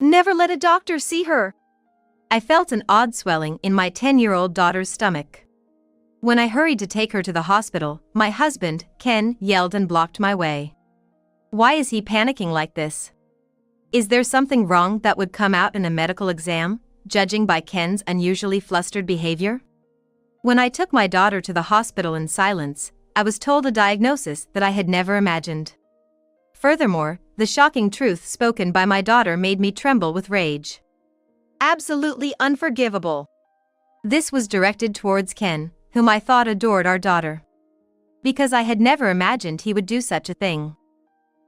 Never let a doctor see her. I felt an odd swelling in my 10-year-old daughter's stomach. When I hurried to take her to the hospital, my husband, Ken, yelled and blocked my way. Why is he panicking like this? Is there something wrong that would come out in a medical exam, judging by Ken's unusually flustered behavior? When I took my daughter to the hospital in silence, I was told a diagnosis that I had never imagined. Furthermore, the shocking truth spoken by my daughter made me tremble with rage. Absolutely unforgivable. This was directed towards Ken, whom I thought adored our daughter. Because I had never imagined he would do such a thing.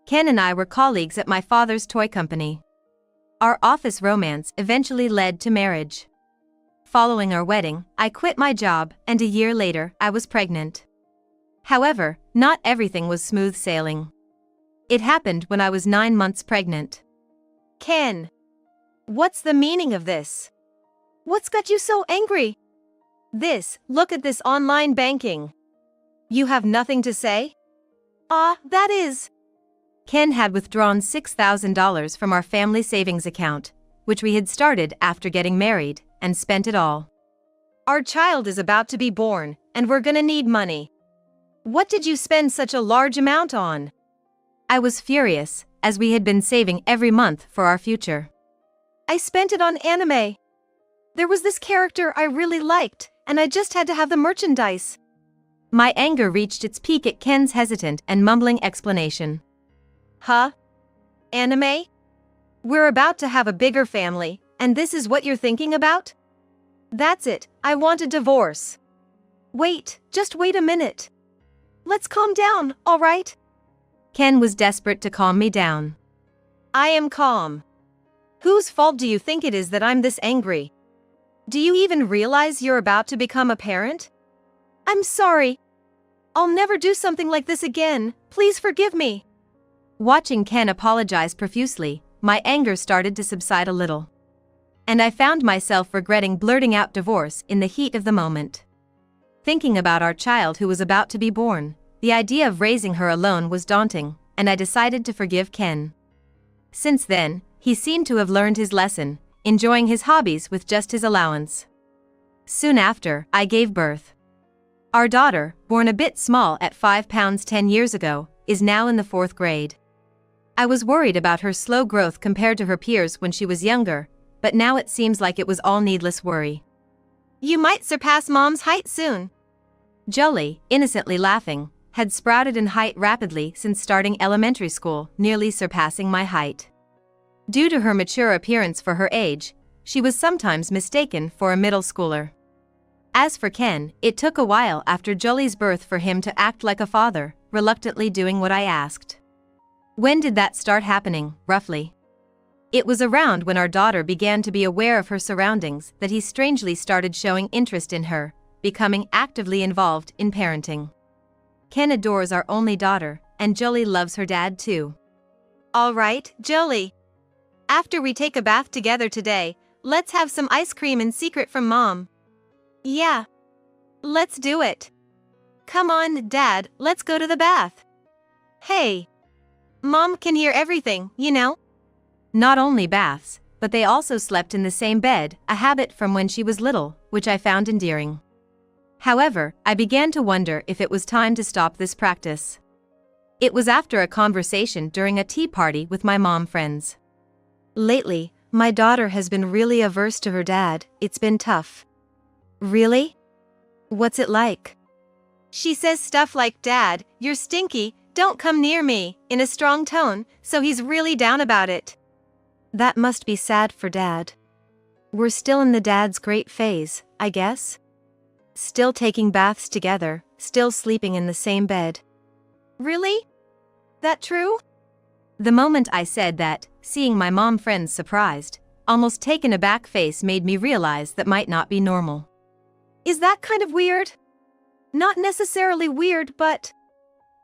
Ken and I were colleagues at my father's toy company. Our office romance eventually led to marriage. Following our wedding, I quit my job, and a year later, I was pregnant. However, not everything was smooth sailing. It happened when I was 9 months pregnant. Ken, what's the meaning of this? What's got you so angry? Look at this online banking. You have nothing to say? That is. Ken had withdrawn $6,000 from our family savings account, which we had started after getting married, and spent it all. Our child is about to be born, and we're gonna need money. What did you spend such a large amount on? I was furious, as we had been saving every month for our future. I spent it on anime. There was this character I really liked, and I just had to have the merchandise. My anger reached its peak at Ken's hesitant and mumbling explanation. Huh? Anime? We're about to have a bigger family, and this is what you're thinking about? That's it, I want a divorce. Just wait a minute. Let's calm down, all right? Ken was desperate to calm me down. I am calm. Whose fault do you think it is that I'm this angry? Do you even realize you're about to become a parent? I'm sorry. I'll never do something like this again, please forgive me. Watching Ken apologize profusely, my anger started to subside a little. And I found myself regretting blurting out divorce in the heat of the moment. Thinking about our child who was about to be born, the idea of raising her alone was daunting, and I decided to forgive Ken. Since then, he seemed to have learned his lesson, enjoying his hobbies with just his allowance. Soon after, I gave birth. Our daughter, born a bit small at 5 pounds 10 years ago, is now in the 4th grade. I was worried about her slow growth compared to her peers when she was younger, but now it seems like it was all needless worry. You might surpass Mom's height soon. Jolie, innocently laughing, had sprouted in height rapidly since starting elementary school, nearly surpassing my height. Due to her mature appearance for her age, she was sometimes mistaken for a middle schooler. As for Ken, it took a while after Jolie's birth for him to act like a father, reluctantly doing what I asked. When did that start happening, roughly? It was around when our daughter began to be aware of her surroundings that he strangely started showing interest in her, becoming actively involved in parenting. Ken adores our only daughter, and Jolie loves her dad too. All right, Jolie. After we take a bath together today, let's have some ice cream in secret from Mom. Yeah. Let's do it. Come on, Dad, let's go to the bath. Hey. Mom can hear everything, you know? Not only baths, but they also slept in the same bed, a habit from when she was little, which I found endearing. However, I began to wonder if it was time to stop this practice. It was after a conversation during a tea party with my mom friends. Lately, my daughter has been really averse to her dad, it's been tough. Really? What's it like? She says stuff like, Dad, you're stinky, don't come near me, in a strong tone, so he's really down about it. That must be sad for Dad. We're still in the dad's great phase, I guess? Still taking baths together, still sleeping in the same bed. Really? That true? The moment I said that, seeing my mom friends surprised, almost taken aback face made me realize that might not be normal. Is that kind of weird? Not necessarily weird, but...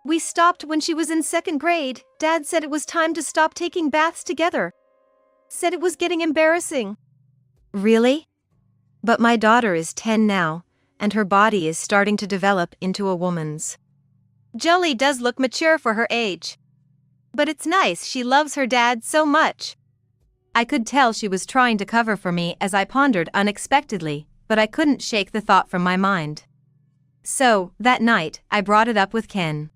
We stopped when she was in 2nd grade. Dad said it was time to stop taking baths together. Said it was getting embarrassing. Really? But my daughter is 10 now, and her body is starting to develop into a woman's. Jolie does look mature for her age. But it's nice she loves her dad so much. I could tell she was trying to cover for me as I pondered unexpectedly, but I couldn't shake the thought from my mind. So, that night, I brought it up with Ken.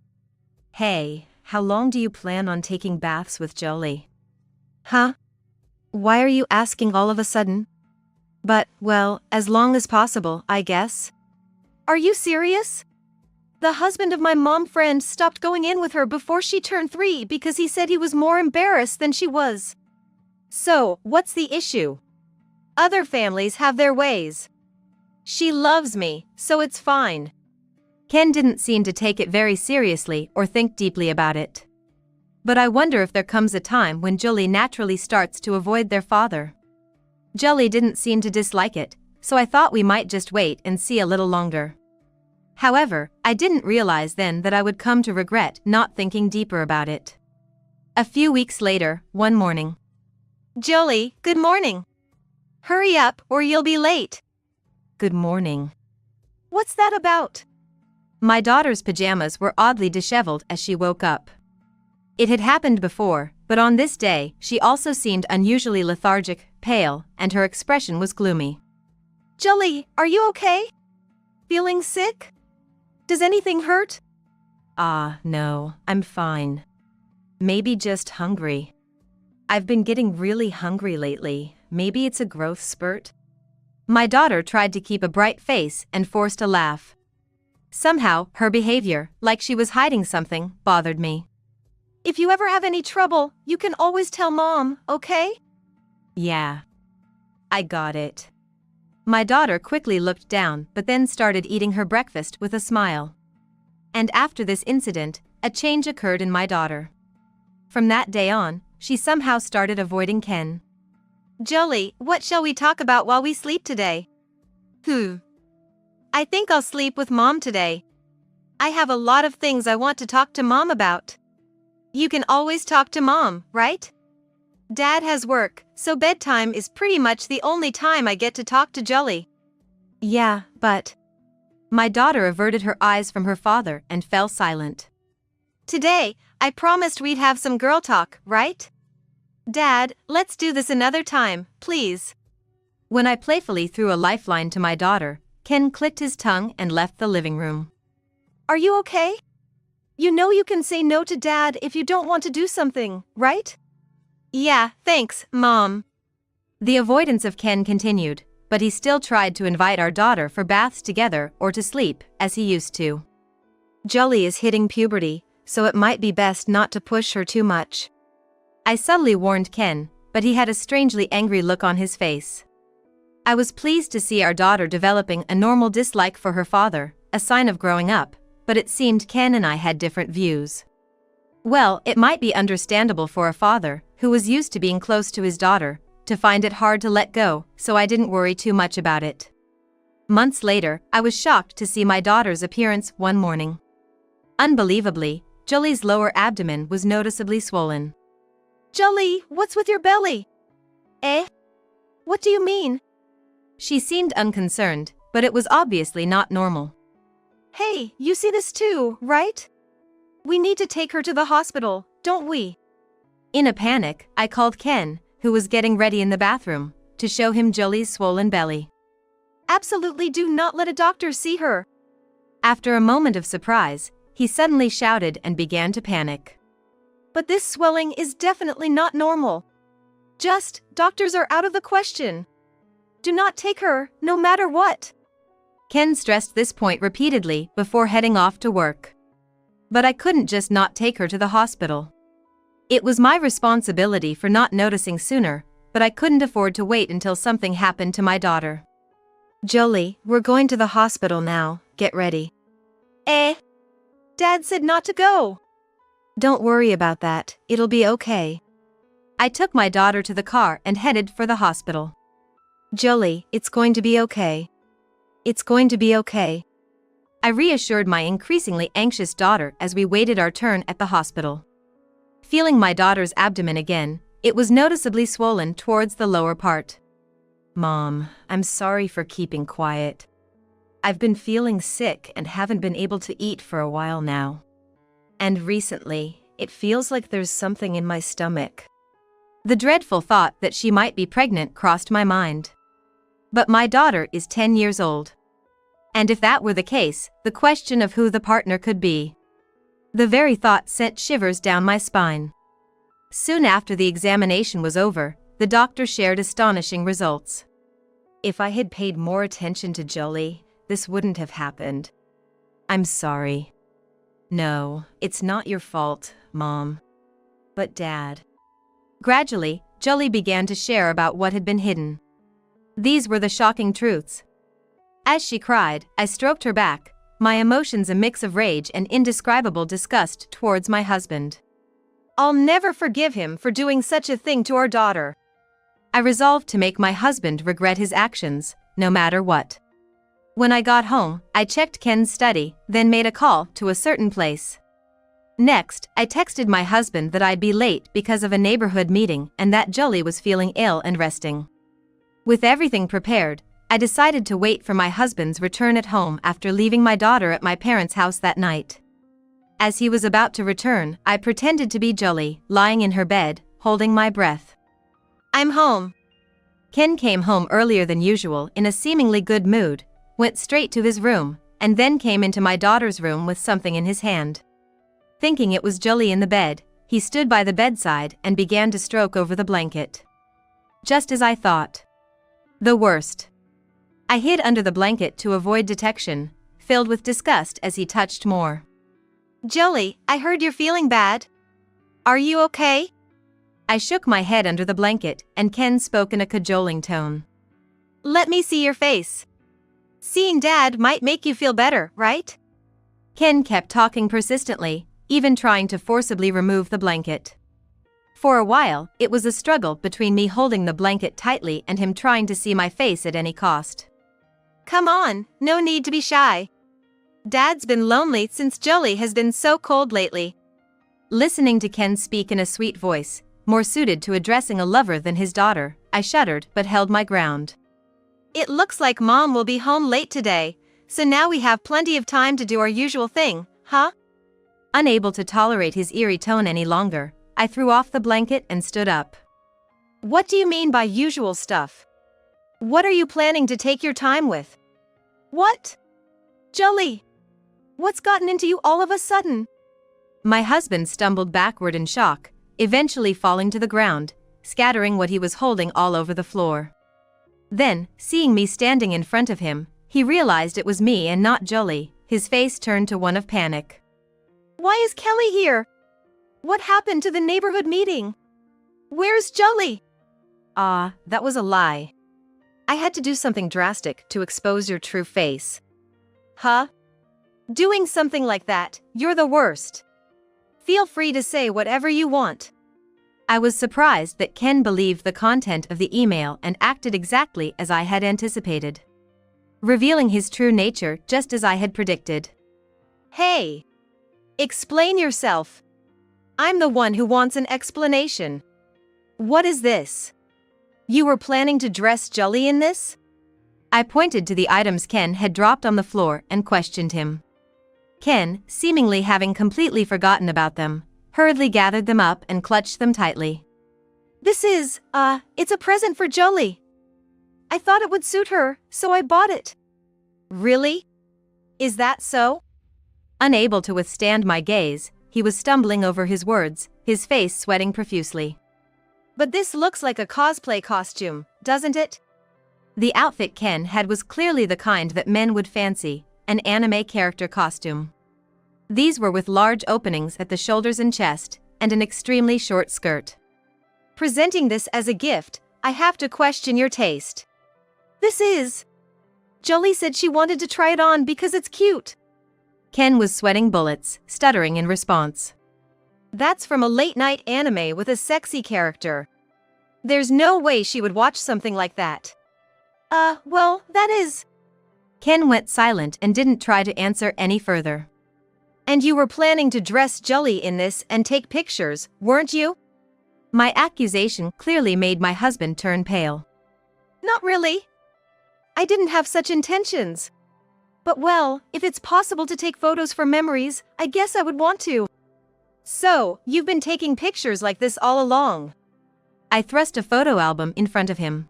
Hey, how long do you plan on taking baths with Jolie? Huh? Why are you asking all of a sudden? But, well, as long as possible, I guess. Are you serious? The husband of my mom friend stopped going in with her before she turned 3 because he said he was more embarrassed than she was. So, what's the issue? Other families have their ways. She loves me, so it's fine. Ken didn't seem to take it very seriously or think deeply about it. But I wonder if there comes a time when Jolie naturally starts to avoid their father. Jolie didn't seem to dislike it, so I thought we might just wait and see a little longer. However, I didn't realize then that I would come to regret not thinking deeper about it. A few weeks later, one morning. Jolie, good morning. Hurry up or you'll be late. Good morning. What's that about? My daughter's pajamas were oddly disheveled as she woke up. It had happened before, but on this day, she also seemed unusually lethargic, pale, and her expression was gloomy. Jolie, are you okay? Feeling sick? Does anything hurt? No, I'm fine. Maybe just hungry. I've been getting really hungry lately. Maybe it's a growth spurt? My daughter tried to keep a bright face and forced a laugh. Somehow, her behavior, like she was hiding something, bothered me. If you ever have any trouble, you can always tell Mom, okay? Yeah. I got it. My daughter quickly looked down but then started eating her breakfast with a smile. And after this incident, a change occurred in my daughter. From that day on, she somehow started avoiding Ken. Jolie, what shall we talk about while we sleep today? I think I'll sleep with Mom today. I have a lot of things I want to talk to Mom about. You can always talk to Mom, right? Dad has work, so bedtime is pretty much the only time I get to talk to Jolie. Yeah, but... My daughter averted her eyes from her father and fell silent. Today, I promised we'd have some girl talk, right? Dad, let's do this another time, please. When I playfully threw a lifeline to my daughter, Ken clicked his tongue and left the living room. Are you okay? You know you can say no to Dad if you don't want to do something, right? Yeah, thanks, Mom. The avoidance of Ken continued, but he still tried to invite our daughter for baths together or to sleep, as he used to. Jolie is hitting puberty, so it might be best not to push her too much. I subtly warned Ken, but he had a strangely angry look on his face. I was pleased to see our daughter developing a normal dislike for her father, a sign of growing up, but it seemed Ken and I had different views. Well, it might be understandable for a father, who was used to being close to his daughter, to find it hard to let go, so I didn't worry too much about it. Months later, I was shocked to see my daughter's appearance one morning. Unbelievably, Jolie's lower abdomen was noticeably swollen. Jolie, what's with your belly? Eh? What do you mean? She seemed unconcerned, but it was obviously not normal. Hey, you see this too, right? We need to take her to the hospital, don't we? In a panic, I called Ken, who was getting ready in the bathroom, to show him Jolie's swollen belly. Absolutely do not let a doctor see her. After a moment of surprise, he suddenly shouted and began to panic. But this swelling is definitely not normal. Doctors are out of the question. Do not take her, no matter what. Ken stressed this point repeatedly before heading off to work. But I couldn't just not take her to the hospital. It was my responsibility for not noticing sooner, but I couldn't afford to wait until something happened to my daughter. Jolie, we're going to the hospital now, get ready. Dad said not to go. Don't worry about that, it'll be okay. I took my daughter to the car and headed for the hospital. Jolie, it's going to be okay. It's going to be okay. I reassured my increasingly anxious daughter as we waited our turn at the hospital. Feeling my daughter's abdomen again, it was noticeably swollen towards the lower part. Mom, I'm sorry for keeping quiet. I've been feeling sick and haven't been able to eat for a while now. And recently, it feels like there's something in my stomach. The dreadful thought that she might be pregnant crossed my mind. But my daughter is 10 years old. And if that were the case, the question of who the partner could be. The very thought sent shivers down my spine. Soon after the examination was over, the doctor shared astonishing results. If I had paid more attention to Jolie, this wouldn't have happened. I'm sorry. No, it's not your fault, Mom. But Dad. Gradually, Jolie began to share about what had been hidden. These were the shocking truths. As she cried, I stroked her back, my emotions a mix of rage and indescribable disgust towards my husband. I'll never forgive him for doing such a thing to our daughter. I resolved to make my husband regret his actions, no matter what. When I got home, I checked Ken's study, then made a call to a certain place. Next, I texted my husband that I'd be late because of a neighborhood meeting and that Jolie was feeling ill and resting. With everything prepared, I decided to wait for my husband's return at home after leaving my daughter at my parents' house that night. As he was about to return, I pretended to be Jolie, lying in her bed, holding my breath. I'm home. Ken came home earlier than usual in a seemingly good mood, went straight to his room, and then came into my daughter's room with something in his hand. Thinking it was Jolie in the bed, he stood by the bedside and began to stroke over the blanket. Just as I thought. The worst. I hid under the blanket to avoid detection, filled with disgust as he touched more. Jolie, I heard you're feeling bad. Are you okay? I shook my head under the blanket, and Ken spoke in a cajoling tone. Let me see your face. Seeing Dad might make you feel better, right? Ken kept talking persistently, even trying to forcibly remove the blanket. For a while, it was a struggle between me holding the blanket tightly and him trying to see my face at any cost. Come on, no need to be shy. Dad's been lonely since Jolie has been so cold lately. Listening to Ken speak in a sweet voice, more suited to addressing a lover than his daughter, I shuddered but held my ground. It looks like Mom will be home late today, so now we have plenty of time to do our usual thing, huh? Unable to tolerate his eerie tone any longer, I threw off the blanket and stood up. What do you mean by usual stuff? What are you planning to take your time with? What? Jolie! What's gotten into you all of a sudden? My husband stumbled backward in shock, eventually falling to the ground, scattering what he was holding all over the floor. Then, seeing me standing in front of him, he realized it was me and not Jolie. His face turned to one of panic. Why is Kelly here? What happened to the neighborhood meeting? Where's Jolie? That was a lie. I had to do something drastic to expose your true face. Huh? Doing something like that, you're the worst. Feel free to say whatever you want. I was surprised that Ken believed the content of the email and acted exactly as I had anticipated, revealing his true nature just as I had predicted. Hey! Explain yourself. I'm the one who wants an explanation. What is this? You were planning to dress Jolie in this? I pointed to the items Ken had dropped on the floor and questioned him. Ken, seemingly having completely forgotten about them, hurriedly gathered them up and clutched them tightly. This is, it's a present for Jolie. I thought it would suit her, so I bought it. Really? Is that so? Unable to withstand my gaze, he was stumbling over his words, his face sweating profusely. But this looks like a cosplay costume, doesn't it? The outfit Ken had was clearly the kind that men would fancy, an anime character costume. These were with large openings at the shoulders and chest, and an extremely short skirt. Presenting this as a gift, I have to question your taste. This is... Jolie said she wanted to try it on because it's cute. Ken was sweating bullets, stuttering in response. That's from a late-night anime with a sexy character. There's no way she would watch something like that. Well, that is... Ken went silent and didn't try to answer any further. And you were planning to dress Jolie in this and take pictures, weren't you? My accusation clearly made my husband turn pale. Not really. I didn't have such intentions. But well, if it's possible to take photos for memories, I guess I would want to. So, you've been taking pictures like this all along. I thrust a photo album in front of him.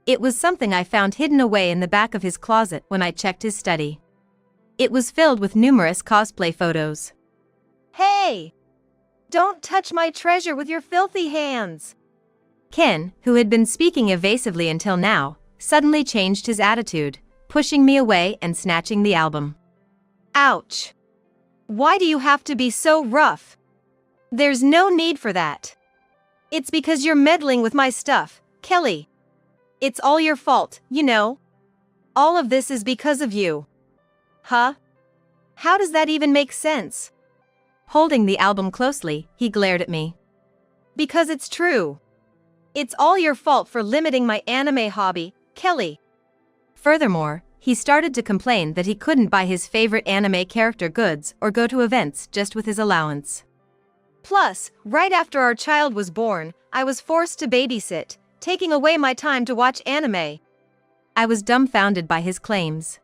It was something I found hidden away in the back of his closet when I checked his study. It was filled with numerous cosplay photos. Hey! Don't touch my treasure with your filthy hands! Ken, who had been speaking evasively until now, suddenly changed his attitude, pushing me away and snatching the album. Ouch! Why do you have to be so rough? There's no need for that. It's because you're meddling with my stuff, Kelly. It's all your fault, you know. All of this is because of you. Huh? How does that even make sense? Holding the album closely, he glared at me. Because it's true. It's all your fault for limiting my anime hobby, Kelly. Furthermore, he started to complain that he couldn't buy his favorite anime character goods or go to events just with his allowance. Plus, right after our child was born, I was forced to babysit, taking away my time to watch anime. I was dumbfounded by his claims.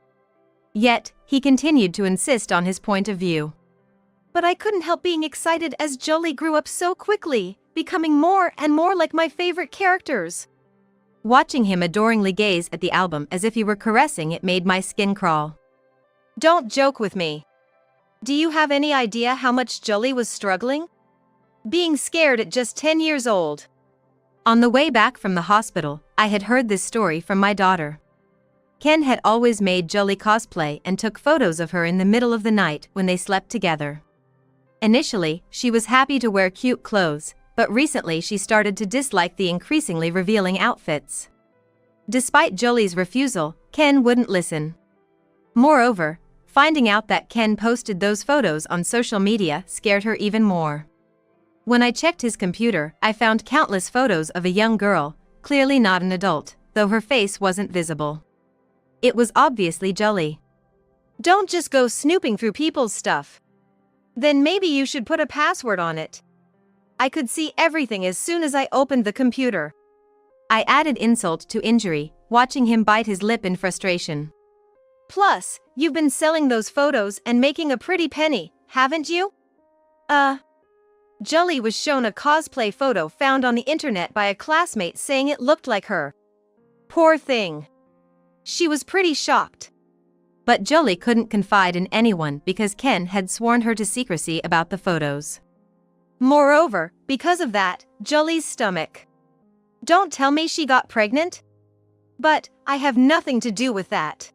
Yet, he continued to insist on his point of view. But I couldn't help being excited as Jolie grew up so quickly, becoming more and more like my favorite characters. Watching him adoringly gaze at the album as if he were caressing it made my skin crawl. Don't joke with me. Do you have any idea how much Jolie was struggling? Being scared at just 10 years old. On the way back from the hospital, I had heard this story from my daughter. Ken had always made Jolie cosplay and took photos of her in the middle of the night when they slept together. Initially, she was happy to wear cute clothes, but recently she started to dislike the increasingly revealing outfits. Despite Jolie's refusal, Ken wouldn't listen. Moreover, finding out that Ken posted those photos on social media scared her even more. When I checked his computer, I found countless photos of a young girl, clearly not an adult, though her face wasn't visible. It was obviously Jolie. Don't just go snooping through people's stuff. Then maybe you should put a password on it. I could see everything as soon as I opened the computer. I added insult to injury, watching him bite his lip in frustration. Plus, you've been selling those photos and making a pretty penny, haven't you? Jolie was shown a cosplay photo found on the internet by a classmate saying it looked like her. Poor thing. She was pretty shocked. But Jolie couldn't confide in anyone because Ken had sworn her to secrecy about the photos. Moreover, because of that, Jolie's stomach. Don't tell me she got pregnant? But, I have nothing to do with that.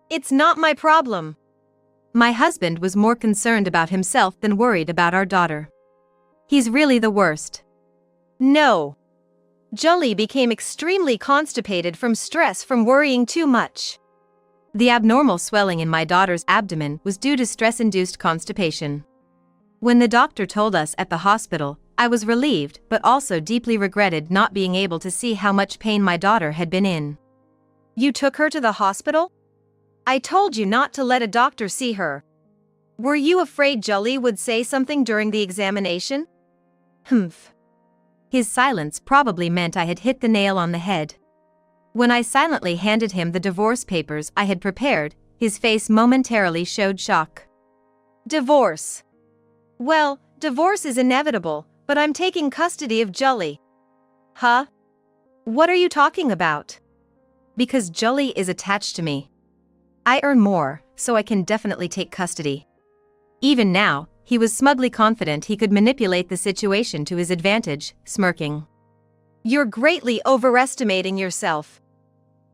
It's not my problem. My husband was more concerned about himself than worried about our daughter. He's really the worst. No. Jolie became extremely constipated from stress from worrying too much. The abnormal swelling in my daughter's abdomen was due to stress-induced constipation. When the doctor told us at the hospital, I was relieved but also deeply regretted not being able to see how much pain my daughter had been in. You took her to the hospital? I told you not to let a doctor see her. Were you afraid Jolie would say something during the examination? Humph. His silence probably meant I had hit the nail on the head. When I silently handed him the divorce papers I had prepared, his face momentarily showed shock. Divorce. Well, divorce is inevitable, but I'm taking custody of Jolie. Huh? What are you talking about? Because Jolie is attached to me. I earn more, so I can definitely take custody. Even now, he was smugly confident he could manipulate the situation to his advantage, smirking. You're greatly overestimating yourself.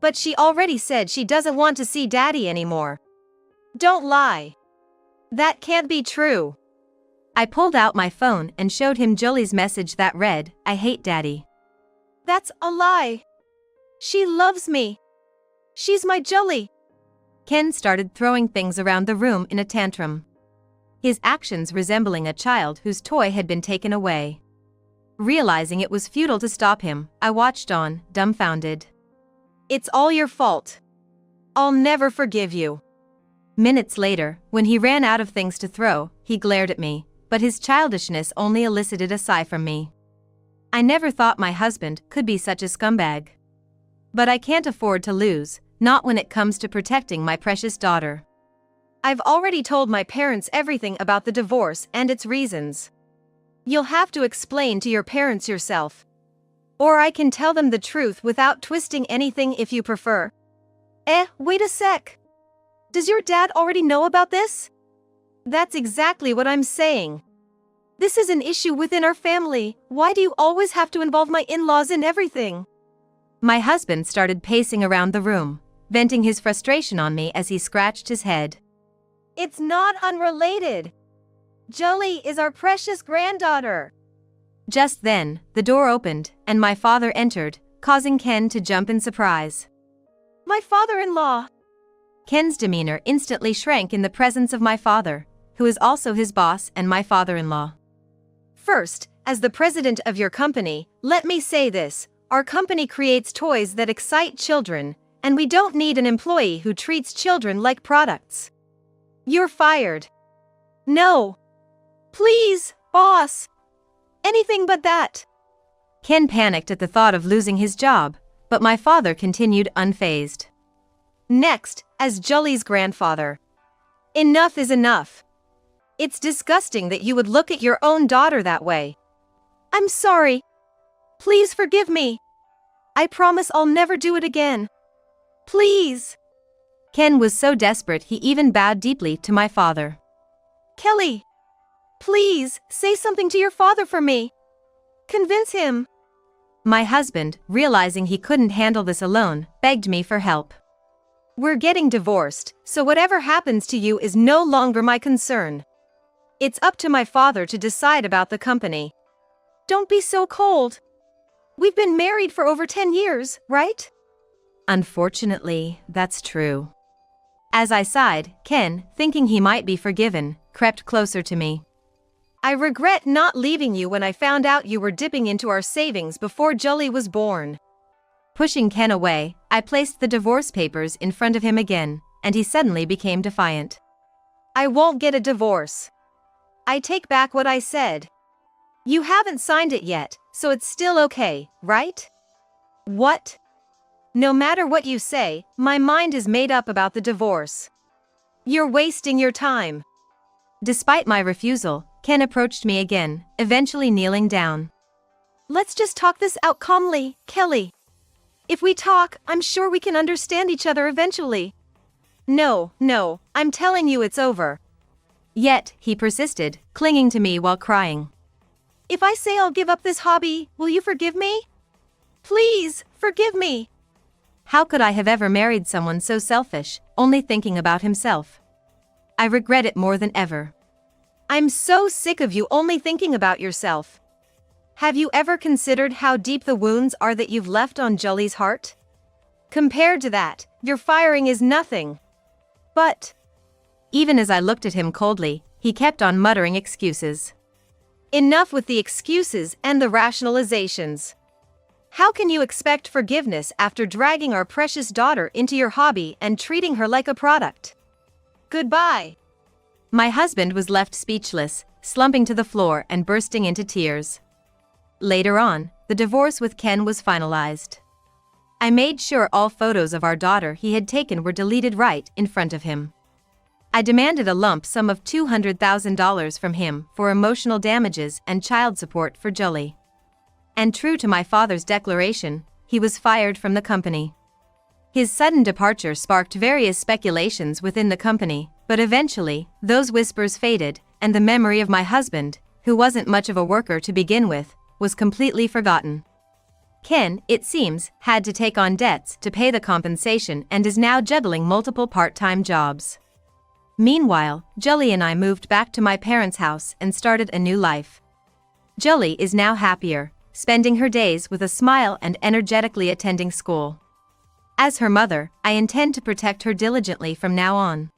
But she already said she doesn't want to see Daddy anymore. Don't lie. That can't be true. I pulled out my phone and showed him Jolie's message that read, "I hate Daddy." That's a lie. She loves me. She's my Jolie. Ken started throwing things around the room in a tantrum. His actions resembling a child whose toy had been taken away. Realizing it was futile to stop him, I watched on, dumbfounded. It's all your fault. I'll never forgive you. Minutes later, when he ran out of things to throw, he glared at me, but his childishness only elicited a sigh from me. I never thought my husband could be such a scumbag. But I can't afford to lose, not when it comes to protecting my precious daughter. I've already told my parents everything about the divorce and its reasons. You'll have to explain to your parents yourself. Or I can tell them the truth without twisting anything if you prefer. Wait a sec. Does your dad already know about this? That's exactly what I'm saying. This is an issue within our family. Why do you always have to involve my in-laws in everything? My husband started pacing around the room, venting his frustration on me as he scratched his head. It's not unrelated. Jolie is our precious granddaughter. Just then, the door opened, and my father entered, causing Ken to jump in surprise. My father-in-law. Ken's demeanor instantly shrank in the presence of my father, who is also his boss and my father-in-law. First, as the president of your company, let me say this. Our company creates toys that excite children, and we don't need an employee who treats children like products. You're fired. No. Please, boss. Anything but that. Ken panicked at the thought of losing his job, but my father continued unfazed. Next, as Jolie's grandfather. Enough is enough. It's disgusting that you would look at your own daughter that way. I'm sorry. Please forgive me. I promise I'll never do it again. Please. Ken was so desperate he even bowed deeply to my father. Kelly. Please, say something to your father for me. Convince him. My husband, realizing he couldn't handle this alone, begged me for help. We're getting divorced, so whatever happens to you is no longer my concern. It's up to my father to decide about the company. Don't be so cold. We've been married for over 10 years, right? Unfortunately, that's true. As I sighed, Ken, thinking he might be forgiven, crept closer to me. I regret not leaving you when I found out you were dipping into our savings before Jolie was born. Pushing Ken away, I placed the divorce papers in front of him again, and he suddenly became defiant. I won't get a divorce. I take back what I said. You haven't signed it yet, so it's still okay, right? What? No matter what you say, my mind is made up about the divorce. You're wasting your time. Despite my refusal, Ken approached me again, eventually kneeling down. Let's just talk this out calmly, Kelly. If we talk, I'm sure we can understand each other eventually. No, I'm telling you it's over. Yet, he persisted, clinging to me while crying. If I say I'll give up this hobby, will you forgive me? Please, forgive me. How could I have ever married someone so selfish, only thinking about himself? I regret it more than ever. I'm so sick of you only thinking about yourself. Have you ever considered how deep the wounds are that you've left on Jolie's heart? Compared to that, your firing is nothing. But, even as I looked at him coldly, he kept on muttering excuses. Enough with the excuses and the rationalizations. How can you expect forgiveness after dragging our precious daughter into your hobby and treating her like a product? Goodbye. My husband was left speechless, slumping to the floor and bursting into tears. Later on, the divorce with Ken was finalized. I made sure all photos of our daughter he had taken were deleted right in front of him. I demanded a lump sum of $200,000 from him for emotional damages and child support for Jolie. And true to my father's declaration, he was fired from the company. His sudden departure sparked various speculations within the company, but eventually, those whispers faded, and the memory of my husband, who wasn't much of a worker to begin with, was completely forgotten. Ken, it seems, had to take on debts to pay the compensation and is now juggling multiple part-time jobs. Meanwhile, Jolie and I moved back to my parents' house and started a new life. Jolie is now happier, spending her days with a smile and energetically attending school. As her mother, I intend to protect her diligently from now on.